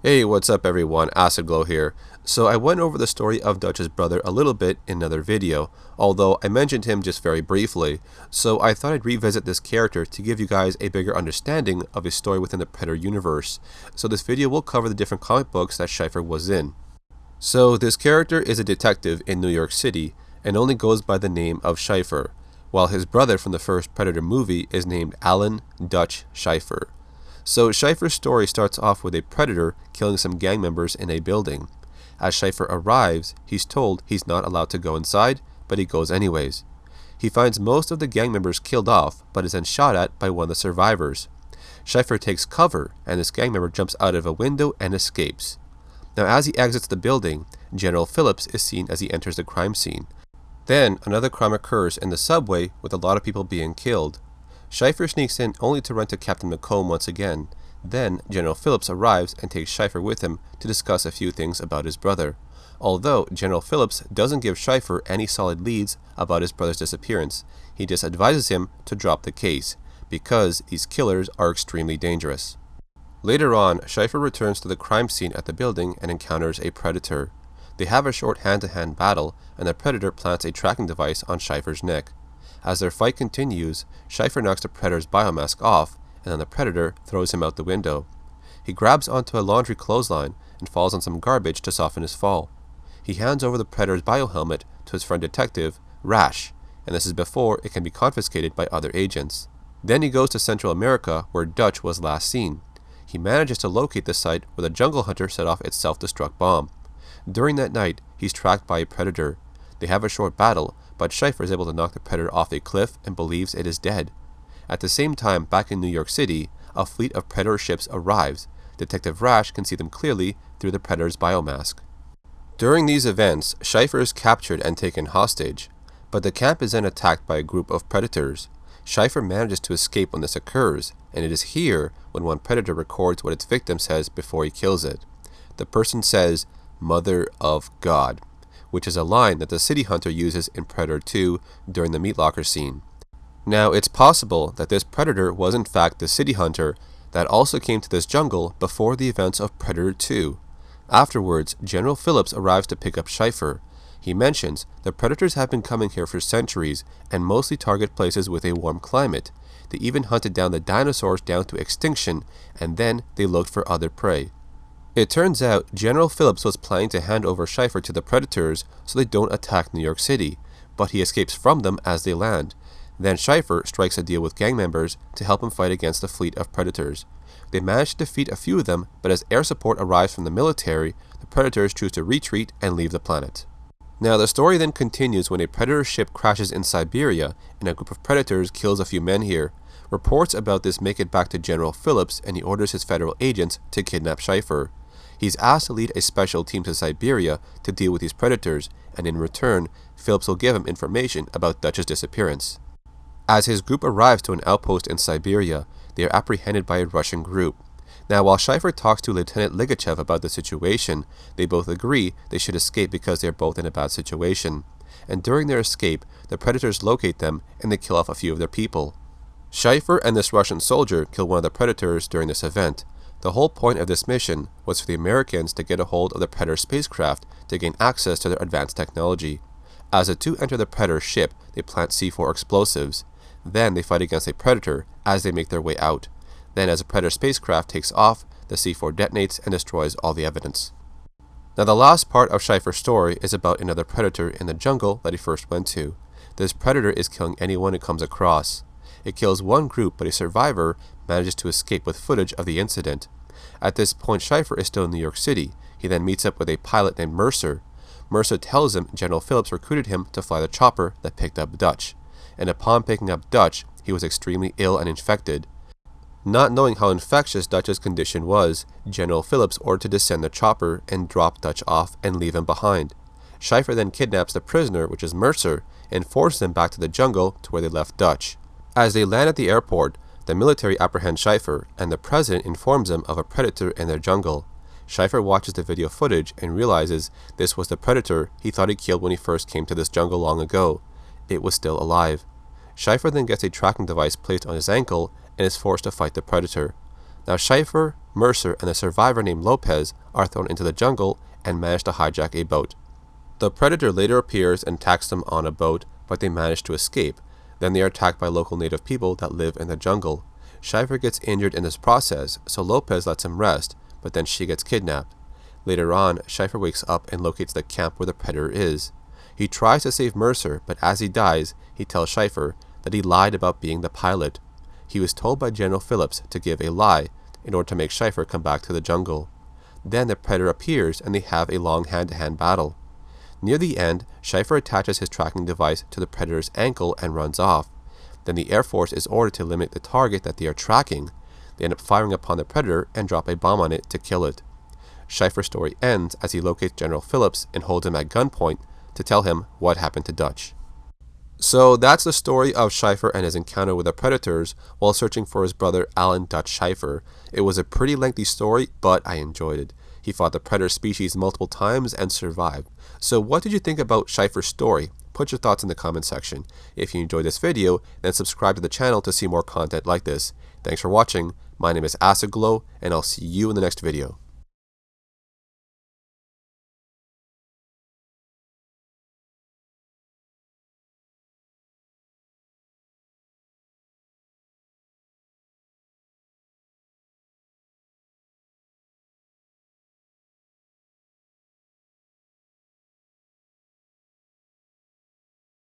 Hey, what's up everyone, Acid Glow here. So I went over the story of Dutch's brother a little bit in another video, although I mentioned him just very briefly, so I thought I'd revisit this character to give you guys a bigger understanding of his story within the Predator universe. So this video will cover the different comic books that Cypher was in. So this character is a detective in New York City and only goes by the name of Cypher, while his brother from the first Predator movie is named Alan Dutch Cypher. So Cypher's story starts off with a predator killing some gang members in a building. As Cypher arrives, he's told he's not allowed to go inside, but he goes anyways. He finds most of the gang members killed off, but is then shot at by one of the survivors. Cypher takes cover, and this gang member jumps out of a window and escapes. Now as he exits the building, General Phillips is seen as he enters the crime scene. Then another crime occurs in the subway with a lot of people being killed. Cypher sneaks in only to run to Captain McComb once again. Then General Phillips arrives and takes Cypher with him to discuss a few things about his brother. Although General Phillips doesn't give Cypher any solid leads about his brother's disappearance, he just advises him to drop the case, because these killers are extremely dangerous. Later on, Cypher returns to the crime scene at the building and encounters a predator. They have a short hand-to-hand battle, and the predator plants a tracking device on Cypher's neck. As their fight continues, Cypher knocks the predator's biomask off, and then the predator throws him out the window. He grabs onto a laundry clothesline and falls on some garbage to soften his fall. He hands over the predator's biohelmet to his friend detective, Rash, and this is before it can be confiscated by other agents. Then he goes to Central America, where Dutch was last seen. He manages to locate the site where the jungle hunter set off its self-destruct bomb. During that night, he's tracked by a predator. They have a short battle, but Cypher is able to knock the predator off a cliff and believes it is dead. At the same time, back in New York City, a fleet of predator ships arrives. Detective Rash can see them clearly through the predator's biomask. During these events, Cypher is captured and taken hostage, but the camp is then attacked by a group of predators. Cypher manages to escape when this occurs, and it is here when one predator records what its victim says before he kills it. The person says, "Mother of God," which is a line that the City Hunter uses in Predator 2 during the meat locker scene. Now, it's possible that this predator was in fact the City Hunter that also came to this jungle before the events of Predator 2. Afterwards, General Phillips arrives to pick up Cypher. He mentions the predators have been coming here for centuries and mostly target places with a warm climate. They even hunted down the dinosaurs down to extinction, and then they looked for other prey. It turns out General Phillips was planning to hand over Cypher to the predators so they don't attack New York City, but he escapes from them as they land. Then Cypher strikes a deal with gang members to help him fight against the fleet of predators. They manage to defeat a few of them, but as air support arrives from the military, the predators choose to retreat and leave the planet. Now the story then continues when a predator ship crashes in Siberia and a group of predators kills a few men here. Reports about this make it back to General Phillips, and he orders his federal agents to kidnap Cypher. He's asked to lead a special team to Siberia to deal with these predators, and in return, Phillips will give him information about Dutch's disappearance. As his group arrives to an outpost in Siberia, they are apprehended by a Russian group. Now, while Cypher talks to Lieutenant Ligachev about the situation, they both agree they should escape because they are both in a bad situation. And during their escape, the predators locate them and they kill off a few of their people. Cypher and this Russian soldier kill one of the predators during this event. The whole point of this mission was for the Americans to get a hold of the Predator spacecraft to gain access to their advanced technology. As the two enter the Predator ship, they plant C4 explosives. Then they fight against a Predator as they make their way out. Then as the Predator spacecraft takes off, the C4 detonates and destroys all the evidence. Now the last part of Cypher's story is about another Predator in the jungle that he first went to. This Predator is killing anyone it comes across. It kills one group, but a survivor manages to escape with footage of the incident. At this point, Cypher is still in New York City. He then meets up with a pilot named Mercer. Mercer tells him General Phillips recruited him to fly the chopper that picked up Dutch. And upon picking up Dutch, he was extremely ill and infected. Not knowing how infectious Dutch's condition was, General Phillips ordered to descend the chopper and drop Dutch off and leave him behind. Cypher then kidnaps the prisoner, which is Mercer, and forces him back to the jungle to where they left Dutch. As they land at the airport, the military apprehends Cypher, and the president informs them of a predator in their jungle. Cypher watches the video footage and realizes this was the predator he thought he killed when he first came to this jungle long ago. It was still alive. Cypher then gets a tracking device placed on his ankle and is forced to fight the predator. Now Cypher Mercer and a survivor named Lopez are thrown into the jungle and manage to hijack a boat. The predator later appears and attacks them on a boat, but they manage to escape. Then they are attacked by local native people that live in the jungle. Scheifer gets injured in this process, so Lopez lets him rest, but then she gets kidnapped. Later on, Scheifer wakes up and locates the camp where the predator is. He tries to save Mercer, but as he dies, he tells Scheifer that he lied about being the pilot. He was told by General Phillips to give a lie in order to make Scheifer come back to the jungle. Then the predator appears and they have a long hand-to-hand battle. Near the end, Scheifer attaches his tracking device to the predator's ankle and runs off. Then the Air Force is ordered to eliminate the target that they are tracking. They end up firing upon the predator and drop a bomb on it to kill it. Scheifer's story ends as he locates General Phillips and holds him at gunpoint to tell him what happened to Dutch. So that's the story of Scheifer and his encounter with the predators while searching for his brother Alan Dutch Scheifer. It was a pretty lengthy story, but I enjoyed it. He fought the predator species multiple times and survived. So what did you think about Scheifer's story? Put your thoughts in the comment section. If you enjoyed this video, then subscribe to the channel to see more content like this. Thanks for watching. My name is Acid Glow, and I'll see you in the next video.